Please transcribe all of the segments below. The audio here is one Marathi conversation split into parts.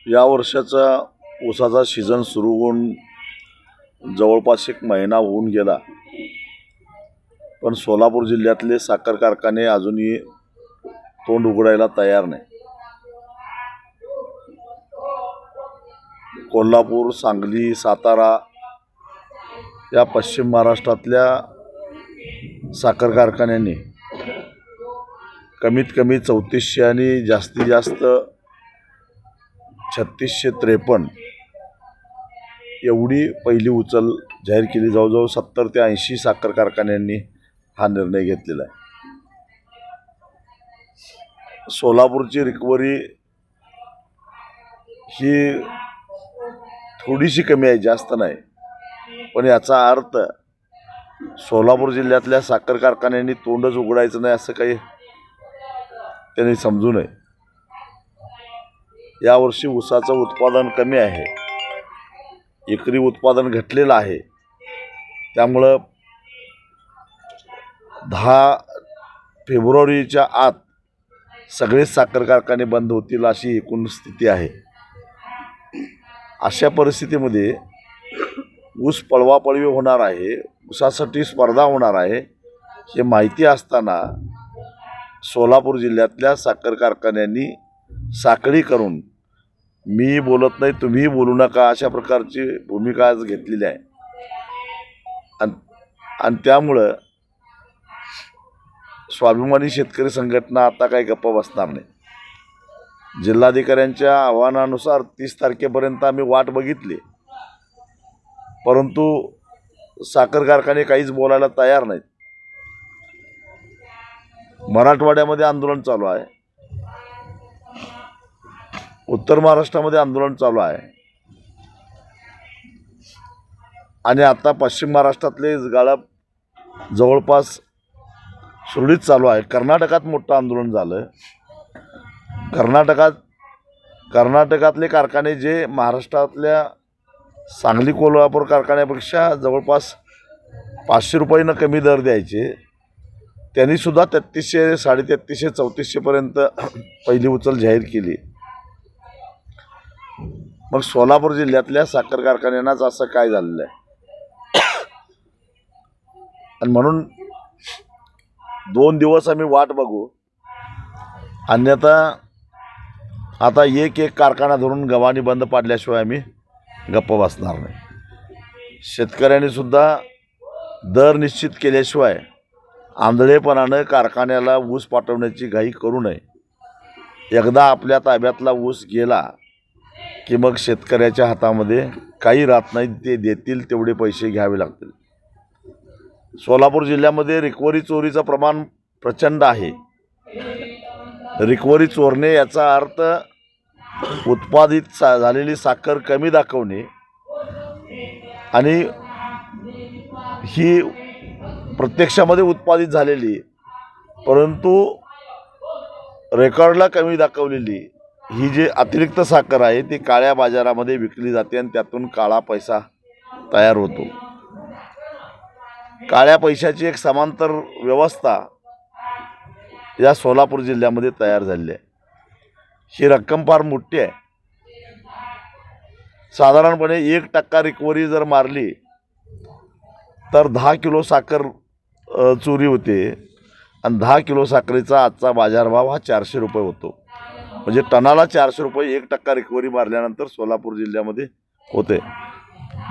या वर्षाचा ऊसाचा सीझन सुरू होऊन जवळपास एक महिना होऊन गेला, पण सोलापूर जिल्ह्यातले साखर कारखाने अजूनही तोंड उघडायला तयार नाही. कोल्हापूर, सांगली, सातारा या पश्चिम महाराष्ट्रातल्या साखर कारखान्यांनी कमीत कमी 3400 आणि जास्तीत जास्त 3653 एवढी पहिली उचल जाहीर केली. जवळजवळ 70 ते 80 साखर कारखान्यांनी हा निर्णय घेतलेला आहे. सोलापूरची रिकव्हरी ही थोडीशी कमी आहे, जास्त नाही, पण याचा अर्थ सोलापूर जिल्ह्यातल्या साखर कारखान्यांनी तोंडच उघडायचं नाही असं काही त्यांनी समजू नये. यावर्षी ऊसाचं उत्पादन कमी आहे, एकरी उत्पादन घटलेलं आहे. त्यामुळं 10 फेब्रुवारीच्या आत सगळेच साखर कारखाने बंद होतील अशी एकूण स्थिती आहे. अशा परिस्थितीमध्ये ऊस पळवापळवी होणार आहे, ऊसासाठी स्पर्धा होणार आहे हे माहिती असताना सोलापूर जिल्ह्यातल्या साखर कारखान्यांनी साखळी करून मी बोलत नाही तुम्ही बोलू नका अशा प्रकारची भूमिका आज घेतलेली आहे. आणि त्यामुळं स्वाभिमानी शेतकरी संघटना आता काही गप्प बसणार नाही. जिल्हाधिकाऱ्यांच्या आव्हानानुसार 30 तारखेपर्यंत आम्ही वाट बघितली, परंतु साखर कारखाने काहीच बोलायला तयार नाहीत. मराठवाड्यामध्ये आंदोलन चालू आहे, उत्तर महाराष्ट्रामध्ये आंदोलन चालू आहे, आणि आता पश्चिम महाराष्ट्रातले गाळप जवळपास सुरळीत चालू आहे. कर्नाटकात मोठं आंदोलन झालं. कर्नाटकातले कारखाने जे महाराष्ट्रातल्या सांगली कोल्हापूर कारखान्यापेक्षा जवळपास 500 रुपयानं कमी दर द्यायचे, त्यांनीसुद्धा 3300, 3350, 3400पर्यंत पहिली उचल जाहीर केली. मग सोलापूर जिल्ह्यातल्या साखर कारखान्यांनाच असं काय झालेलं आहे? आणि म्हणून 2 दिवस आम्ही वाट बघू, अन्यथा आता एक कारखाना धरून गव्हाणी बंद पाडल्याशिवाय आम्ही गप्प बसणार नाही. शेतकऱ्यांनी सुद्धा दर निश्चित केल्याशिवाय आंधळेपणानं कारखान्याला ऊस पाठवण्याची घाई करू नये. एकदा आपल्या ताब्यातला ऊस गेला की मग शेतकऱ्याच्या हातामध्ये काही राहत नाही, ते देतील तेवढे पैसे घ्यावे लागतील. सोलापूर जिल्ह्यामध्ये रिकव्हरी चोरीचं प्रमाण प्रचंड आहे. रिकव्हरी चोरणे याचा अर्थ उत्पादित झालेली साखर कमी दाखवणे, आणि ही प्रत्यक्षामध्ये उत्पादित झालेली परंतु रेकॉर्डला कमी दाखवलेली ही जी अतिरिक्त साखर आहे ती काळ्या बाजारामध्ये विकली जाते आणि त्यातून काळा पैसा तयार होतो. काळ्या पैशाची एक समांतर व्यवस्था या सोलापूर जिल्ह्यामध्ये तयार झालेली आहे. ही रक्कम फार मोठी आहे. साधारणपणे 1% रिकव्हरी जर मारली तर 10 किलो साखर चोरी होते, आणि 10 किलो साखरेचा आजचा बाजारभाव हा 400 रुपये होतो. म्हणजे टनाला 400 रुपये 1% रिकव्हरी मारल्यानंतर सोलापूर जिल्ह्यामध्ये होते.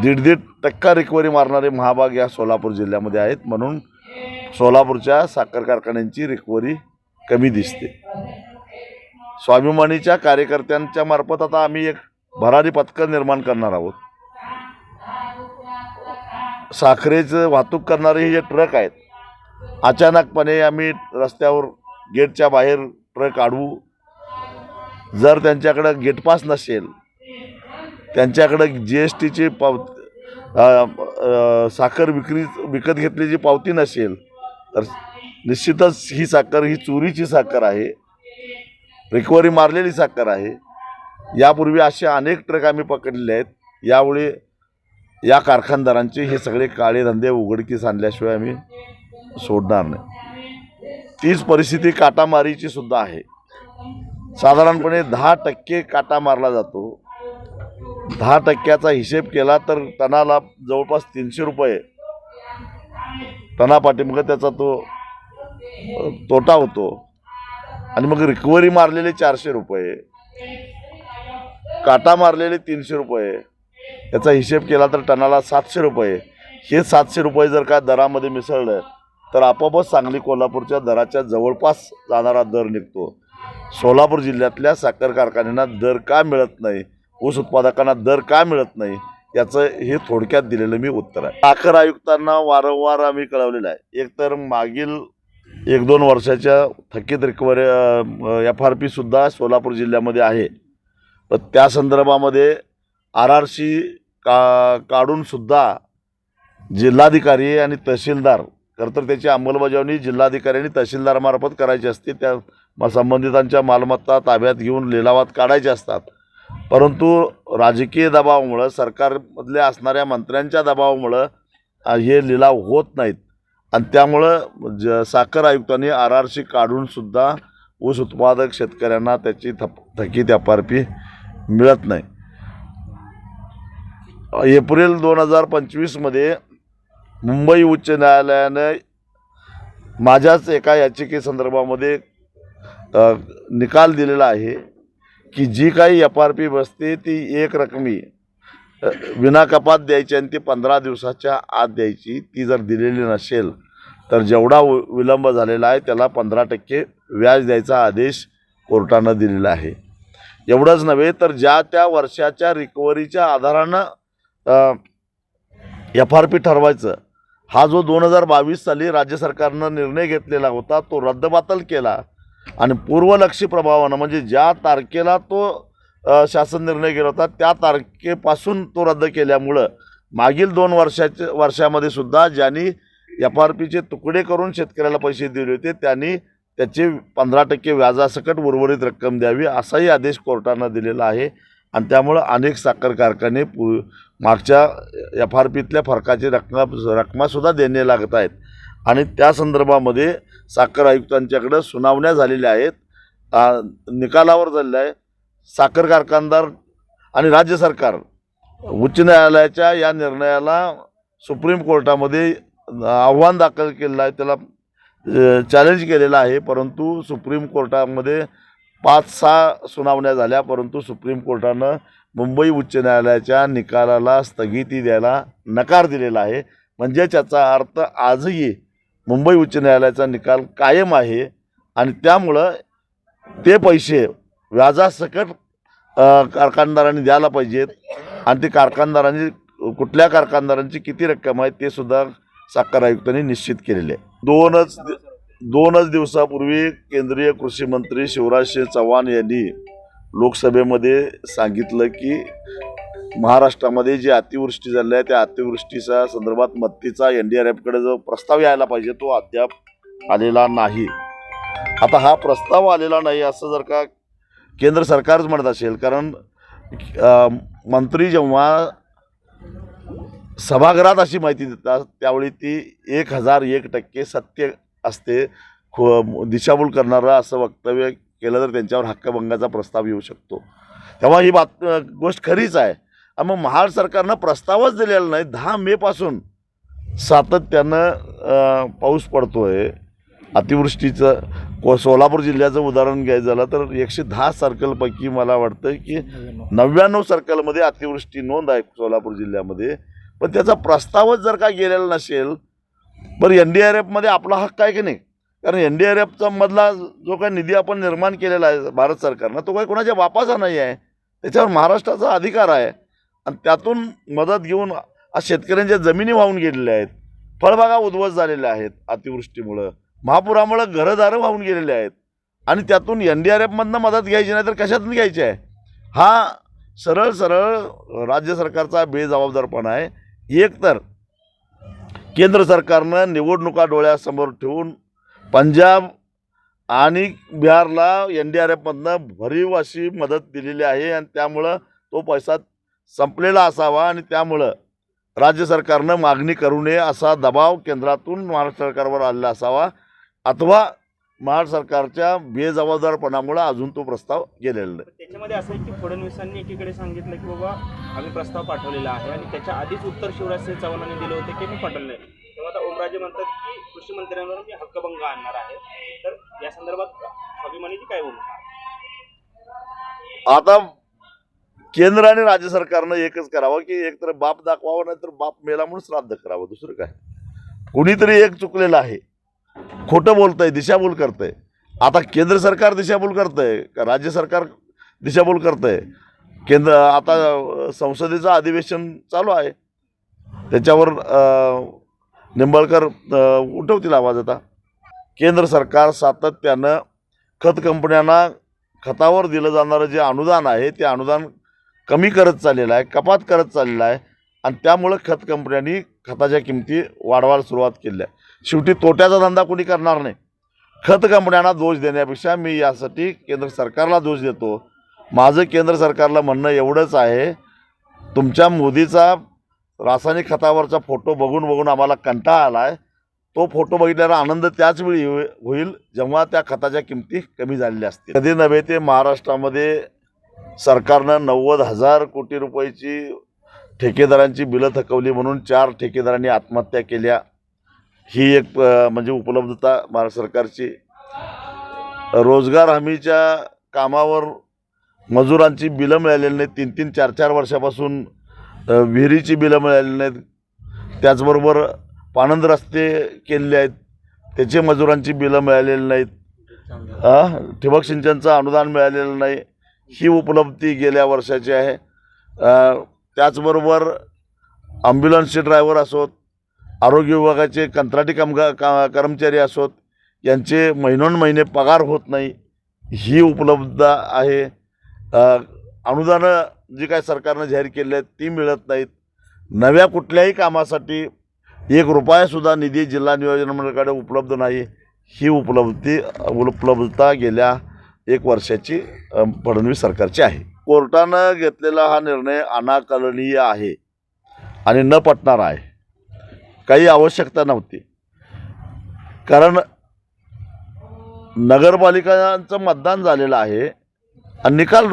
1.5% रिकव्हरी मारणारे महाभाग या सोलापूर जिल्ह्यामध्ये आहेत. म्हणून सोलापूरच्या साखर कारखान्यांची रिकव्हरी कमी दिसते. स्वाभिमानीच्या कार्यकर्त्यांच्या मार्फत आता आम्ही एक भरारी पथकं निर्माण करणार आहोत. साखरेचं वाहतूक करणारे हे जे ट्रक आहेत, अचानकपणे आम्ही रस्त्यावर गेटच्या बाहेर ट्रक अडवू. जर त्यांच्याकडं गेट पास नसेल, त्यांच्याकडं GSTची साखर विकत घेतलेली पावती नसेल, तर निश्चितच ही साखर ही चोरीची साखर आहे, रिकव्हरी मारलेली साखर आहे. यापूर्वी असे अनेक ट्रक आम्ही पकडलेले आहेत. यावेळी या कारखानदारांचे हे सगळे काळे धंदे उघडकीस आणल्याशिवाय आम्ही सोडणार नाही. तीच परिस्थिती काटामारीची सुद्धा आहे. साधारणपणे 10% काटा मारला जातो. 10%चा हिशेब केला तर टनाला जवळपास 300 रुपये टनापाठी मग त्याचा तो तोटा होतो. आणि मग रिकव्हरी मारलेले 400 रुपये, काटा मारलेले 300 रुपये, याचा हिशेब केला तर टनाला 700 रुपये. हे 700 रुपये जर का दरामध्ये मिसळलं तर आपोआपच सांगली कोल्हापूरच्या दराच्या जवळपास जाणारा दर निघतो. सोलापूर जिल्ह्यातल्या साखर कारखान्यांना दर का मिळत नाही, ऊस उत्पादकांना दर का मिळत नाही, याचं हे थोडक्यात दिलेलं मी उत्तर आहे. साखर आयुक्तांना वारंवार आम्ही कळवलेलं आहे. एकतर मागील 1-2 वर्षाच्या थकीत रिकव्हरी FRP सुद्धा सोलापूर जिल्ह्यामध्ये आहे. तर त्या संदर्भामध्ये RRC काढून सुद्धा जिल्हाधिकारी आणि तहसीलदार तर त्याची अंमलबजावणी जिल्हाधिकारी आणि तहसीलदारामार्फत करायची असते. त्या संबंधितांच्या मालमत्ता ताब्यात घेऊन लिलावात काढायचे असतात. परंतु राजकीय दबावामुळं, सरकारमधल्या असणाऱ्या मंत्र्यांच्या दबावामुळं हे लिलाव होत नाहीत. आणि त्यामुळं साखर आयुक्तांनी RRC काढून सुद्धा ऊस उत्पादक शेतकऱ्यांना त्याची थकीत FRP मिळत नाही. एप्रिल 2025मध्ये मुंबई उच्च न्यायालयाने माझ्याच एका याचिकेसंदर्भामध्ये निकाल दिलेला आहे की जी काही FRP बसते ती एक रकमी विनाकपात द्यायची आणि ती 15 दिवसाच्या आत द्यायची. ती जर दिलेली नसेल तर जेवढा विलंब झालेला आहे त्याला 15% व्याज द्यायचा आदेश कोर्टानं दिलेला आहे. एवढंच नव्हे तर ज्या त्या वर्षाच्या रिकव्हरीच्या आधारानं FRP ठरवायचं, हा जो 2022 साली राज्य सरकारनं निर्णय घेतलेला होता तो रद्दबातल केला. आणि पूर्वलक्षी प्रभावानं म्हणजे ज्या तारखेला तो शासन निर्णय घेतला होता त्या तारखेपासून तो रद्द केल्यामुळं मागील 2 वर्षामध्ये सुद्धा ज्यांनी FRPचे तुकडे करून शेतकऱ्याला पैसे दिले होते त्यांनी त्याचे 15% व्याजासकट उर्वरित रक्कम द्यावी असाही आदेश कोर्टानं दिलेला आहे. आणि त्यामुळं अनेक साखर कारखाने मागच्या FRPतल्या फरकाची रकमासुद्धा देणे लागत आहेत. आणि त्या संदर्भामध्ये साखर आयुक्तांच्याकडं सुनावण्या झालेल्या आहेत, निकालावर झालेला आहे. साखर कारखानदार आणि राज्य सरकार उच्च न्यायालयाच्या या निर्णयाला सुप्रीम कोर्टामध्ये आव्हान दाखल केलेलं आहे, त्याला चॅलेंज केलेलं आहे. परंतु सुप्रीम कोर्टामध्ये 5-6 सुनावण्या झाल्या, परंतु सुप्रीम कोर्टानं मुंबई उच्च न्यायालयाच्या निकालाला स्थगिती द्यायला नकार दिलेला आहे. म्हणजेच याचा अर्थ आजही मुंबई उच्च न्यायालयाचा निकाल कायम आहे. आणि त्यामुळं ते पैसे व्याजासकट कारखानदारांनी द्यायला पाहिजेत. आणि ते कारखानदारांनी कुठल्या कारखानदारांची किती रक्कम आहे ते सुद्धा साखर आयुक्तांनी निश्चित केलेले आहे. दोनच दिवसापूर्वी केंद्रीय कृषी मंत्री शिवराजसिंह चौहान यांनी लोकसभेमध्ये सांगितलं की महाराष्ट्रामध्ये जी अतिवृष्टी झाली आहे त्या अतिवृष्टीच्या संदर्भात मदतीचा NDRFकडे जो प्रस्ताव यायला पाहिजे तो अद्याप आलेला नाही. आता हा प्रस्ताव आलेला नाही असं जर का केंद्र सरकारच म्हणत असेल, कारण मंत्री जेव्हा सभागृहात अशी माहिती देतात त्यावेळी ती 1001% सत्य असते. दिशाभूल करणारं असं वक्तव्य केलं तर त्यांच्यावर हक्कभंगाचा प्रस्ताव येऊ शकतो. तेव्हा ही गोष्ट खरीच आहे. मग महाराष्ट्र सरकारनं प्रस्तावच दिलेला नाही. 10 मेपासून सातत्यानं पाऊस पडतोय. अतिवृष्टीचं सोलापूर जिल्ह्याचं उदाहरण घ्यायचं झालं तर 110 सर्कलपैकी मला वाटतं की 99 सर्कलमध्ये अतिवृष्टी नोंद आहे सोलापूर जिल्ह्यामध्ये. पण त्याचा प्रस्तावच जर का गेलेला नसेल बरं NDRFमध्ये आपला हक्क आहे की नाही? कारण NDRFचा मधला जो काही निधी आपण निर्माण केलेला आहे भारत सरकारनं तो काही कोणाच्या बापाचा नाही आहे, त्याच्यावर महाराष्ट्राचा अधिकार आहे. आणि त्यातून मदत घेऊन आज शेतकऱ्यांच्या जमिनी वाहून गेलेल्या आहेत, फळबागा उद्ध्वस्त झालेल्या आहेत अतिवृष्टीमुळं, महापुरामुळं घरदारं वाहून गेलेले आहेत. आणि त्यातून NDRFमधनं मदत घ्यायची नाही तर कशातून घ्यायची आहे? हा सरळ राज्य सरकारचा बेजबाबदारपणा आहे. एक तर केंद्र सरकारनं निवडणुका डोळ्यासमोर ठेवून पंजाब आणि बिहारला NDRFमधनं भरीव अशी मदत दिलेली आहे आणि त्यामुळं तो पैसा संपलेला असावा आणि त्यामुळं राज्य सरकारनं मागणी करू नये असा दबाव केंद्रातून महाराष्ट्र सरकारवर आलेला असावा. अथवा महाराष्ट्र सरकारच्या बेजबाबदारपणामुळे अजून तो प्रस्ताव गेलेला नाही. त्याच्यामध्ये असं आहे की फडणवीसांनी एकीकडे सांगितलं की बाबा आम्ही प्रस्ताव पाठवलेला आहे आणि त्याच्या आधीच उत्तर शिवराज सिंह चौहानांनी दिलं होतं की मी पाठवलं आहे. तेव्हा आता ओमराजे म्हणतात की कृषी मंत्र्यांवर मी हक्कभंग आणणार आहे. तर या संदर्भात स्वाभिमानीची काय भूमिका? आता केंद्र आणि राज्य सरकारनं एकच करावं की एकतर बाप दाखवावं, नाहीतर बाप मेला म्हणून श्राद्ध करावं. दुसरं काय? कुणीतरी एक चुकलेलं आहे, खोटं बोलतंय, दिशाभूल करतंय. आता केंद्र सरकार दिशाभूल करतंय का राज्य सरकार दिशाभूल करतंय? केंद्र आता संसदेचं अधिवेशन चालू आहे, त्याच्यावर निंबाळकर उठवतील आवाज. आता केंद्र सरकार सातत्यानं खत कंपन्यांना खतावर दिलं जाणारं जे अनुदान आहे ते अनुदान कमी करत चाललेलं आहे, कपात करत चाललेलं आहे आणि त्यामुळं खत कंपन्यांनी खताच्या किमती वाढवायला सुरुवात केली आहे. शेवटी तोट्याचा धंदा कोणी करणार नाही. खत कंपन्यांना दोष देण्यापेक्षा मी यासाठी केंद्र सरकारला दोष देतो. माझं केंद्र सरकारला म्हणणं एवढंच आहे, तुमच्या मोदीचा रासायनिक खतावरचा फोटो बघून बघून आम्हाला कंटाळा आला आहे. तो फोटो बघितल्यावर आनंद त्याच वेळी होईल जेव्हा त्या खताच्या किमती कमी झालेल्या असतील. कधी नव्हे ते महाराष्ट्रामध्ये सरकारनं 90,000 कोटी रुपयाची ठेकेदारांची बिलं थकवली म्हणून 4 ठेकेदारांनी आत्महत्या केल्या. ही एक म्हणजे उपलब्धता महाराष्ट्र सरकारची. रोजगार हमीच्या कामावर मजुरांची बिलं मिळालेली नाहीत. 3-3, 4-4 वर्षापासून विहिरीची बिलं मिळालेली नाहीत. त्याचबरोबर पाणंद रस्ते केलेले आहेत, त्याचे मजुरांची बिलं मिळालेली नाहीत. ठिबक सिंचनचं अनुदान मिळालेलं नाही. ही उपलब्धी गेल्या वर्षाची आहे. त्याचबरोबर ॲम्ब्युलन्सचे ड्रायव्हर असोत, आरोग्य विभागाचे कंत्राटी कर्मचारी असोत, यांचे महिनोन्महिने पगार होत नाही. ही उपलब्धता आहे. अनुदानं जी काय सरकारनं जाहीर केली आहेत ती मिळत नाहीत. नव्या कुठल्याही कामासाठी 1 रुपयासुद्धा निधी जिल्हा नियोजन मंडळाकडे उपलब्ध नाही. ही उपलब्धता गेल्या 1 वर्षाची फडणवीस सरकारची आहे. कोर्टानं घेतलेला हा निर्णय अनाकलनीय आहे आणि न पटणारा आहे. काही आवश्यकता नव्हती, कारण नगरपालिकांचं मतदान झालेलं आहे आणि निकाल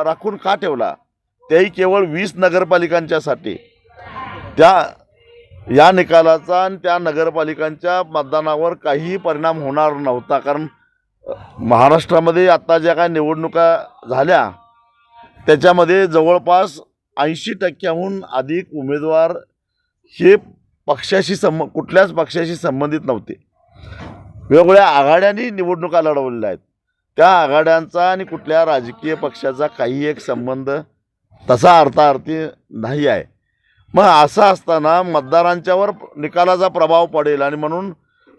राखून का ठेवला? तेही केवळ 20 नगरपालिकांच्यासाठी. या निकालाचा आणि त्या नगरपालिकांच्या मतदानावर काहीही परिणाम होणार नव्हता. कारण महाराष्ट्रामध्ये आता ज्या काय निवडणुका झाल्या त्याच्यामध्ये जवळपास 80% अधिक उमेदवार हे कुठल्याच पक्षाशी संबंधित नव्हते. वेगवेगळ्या आघाड्यांनी निवडणुका लढवलेल्या आहेत. त्या आघाड्यांचा आणि कुठल्या राजकीय पक्षाचा काही एक संबंध तसा अर्थार्थी नाही आहे. मग असं असताना मतदारांच्यावर निकालाचा प्रभाव पडेल आणि म्हणून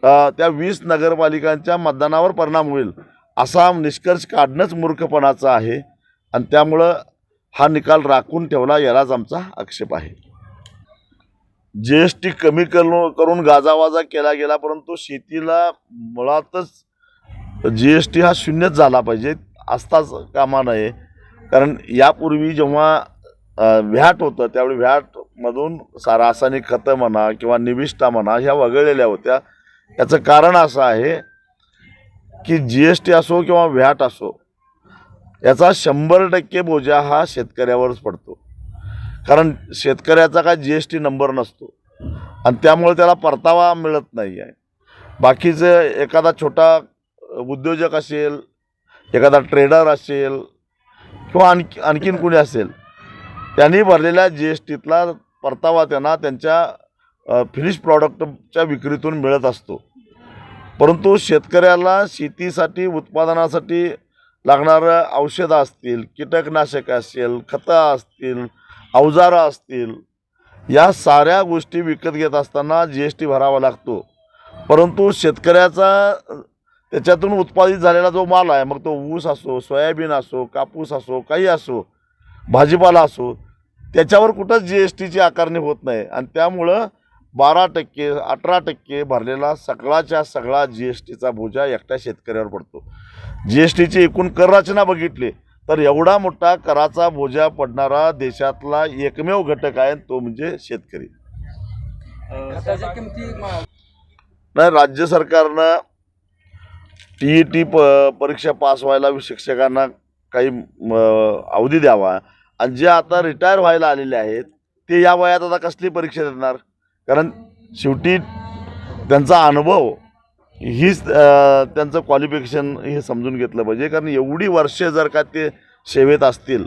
त्या 20 नगरपालिकांच्या मतदानावर परिणाम होईल असा निष्कर्ष काढणंच मूर्खपणाचं आहे आणि त्यामुळं हा निकाल राखून ठेवला, यालाच आमचा आक्षेप आहे. GST कमी करून गाजावाजा केला गेला, परंतु शेतीला मुळातच GST हा शून्यच झाला पाहिजे, असताच कामा नये. कारण यापूर्वी जेव्हा व्हॅट होतं त्यावेळी व्हॅटमधून रासायनिक खतं म्हणा किंवा निविष्ठा म्हणा ह्या वगळलेल्या होत्या. याचं कारण असं आहे की GST असो किंवा व्हॅट असो, याचा 100% बोजा हा शेतकऱ्यावरच पडतो. कारण शेतकऱ्याचा काय GST नंबर नसतो आणि त्यामुळे त्याला परतावा मिळत नाही आहे. बाकीचं एखादा छोटा उद्योजक असेल, एखादा ट्रेडर असेल किंवा आणखीन कुणी असेल, त्यांनी भरलेल्या GSTतला परतावा त्यांना त्यांच्या फिनिश प्रॉडक्टच्या विक्रीतून मिळत असतो. परंतु शेतकऱ्याला शेतीसाठी उत्पादनासाठी लागणारं औषधं असतील, कीटकनाशकं असेल, खतं असतील, अवजारं असतील, या साऱ्या गोष्टी विकत घेत असताना GST भरावा लागतो. परंतु शेतकऱ्याचा त्याच्यातून उत्पादित झालेला जो माल आहे, मग तो ऊस असो, सोयाबीन असो, कापूस असो, काही असो, भाजीपाला असो, त्याच्यावर कुठंच GSTची आकारणी होत नाही आणि त्यामुळं 12%, 18% भरलेला सगळाच्या सगळा GSTचा बोजा एकट्या शेतकऱ्यावर पडतो. GSTची एकूण कर रचना बघितली तर एवढा मोठा कराचा बोजा पडणारा देशातला एकमेव घटक आहे, तो म्हणजे शेतकरी. नाही, राज्य सरकारनं TET परीक्षा पास व्हायला शिक्षकांना काही अवधी द्यावा आणि जे आता रिटायर व्हायला आलेले आहेत ते या वयात आता कसली परीक्षा देणार? कारण शेवटी त्यांचा अनुभव हीच त्यांचं क्वालिफिकेशन हे समजून घेतलं पाहिजे. कारण एवढी वर्षे जर का ते सेवेत असतील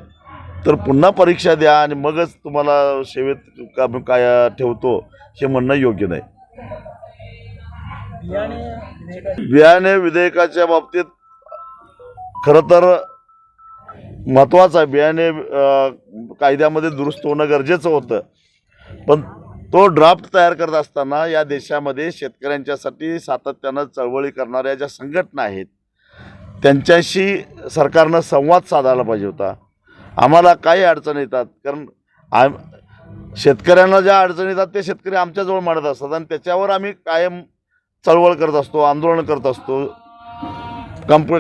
तर पुन्हा परीक्षा द्या आणि मगच तुम्हाला सेवेत काय ठेवतो हे म्हणणं योग्य नाही. बियाणे विधेयकाच्या बाबतीत खरं तर महत्त्वाचं आहे. बियाणे कायद्यामध्ये दुरुस्त होणं गरजेचं होतं, पण तो ड्राफ्ट तयार करत असताना या देशामध्ये शेतकऱ्यांच्यासाठी सातत्यानं चळवळी करणाऱ्या ज्या संघटना आहेत त्यांच्याशी सरकारनं संवाद साधायला पाहिजे होता. आम्हाला काही अडचणी येतात, कारण शेतकऱ्यांना ज्या अडचणी येतात ते शेतकरी आमच्याजवळ मांडत असतात आणि त्याच्यावर आम्ही कायम चळवळ करत असतो, आंदोलन करत असतो.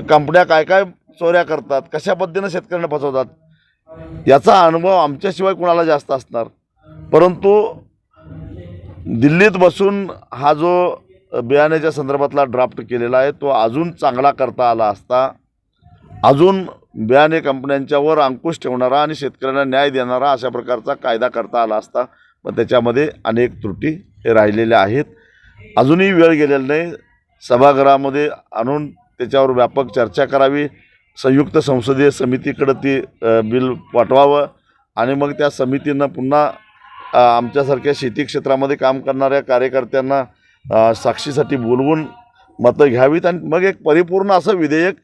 कंपन्या काय काय चोऱ्या करतात, कशा पद्धतीनं शेतकऱ्यांना फसवतात याचा अनुभव आमच्याशिवाय कुणाला जास्त असणार. परंतु दिल्लीत बसून हा जो बियाण्याच्या संदर्भातला ड्राफ्ट केलेला आहे तो अजून चांगला करता आला असता, अजून बियाणे कंपन्यांच्यावर अंकुश ठेवणारा आणि शेतकऱ्यांना न्याय देणारा अशा प्रकारचा कायदा करता आला असता. पण त्याच्यामध्ये अनेक त्रुटी हे राहिलेल्या आहेत. अजूनही वेळ गेलेला नाही. सभागृहामध्ये आणून त्याच्यावर व्यापक चर्चा करावी, संयुक्त संसदीय समितीकडे ती बिल पाठवावं आणि मग त्या समितीनं पुन्हा आमच्यासारख्या शेती क्षेत्रामध्ये काम करणाऱ्या कार्यकर्त्यांना साक्षीसाठी बोलवून मतं घ्यावीत आणि मग एक परिपूर्ण असं विधेयक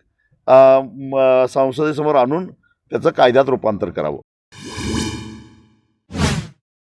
संसदेसमोर आणून त्याचं कायद्यात रूपांतर करावं.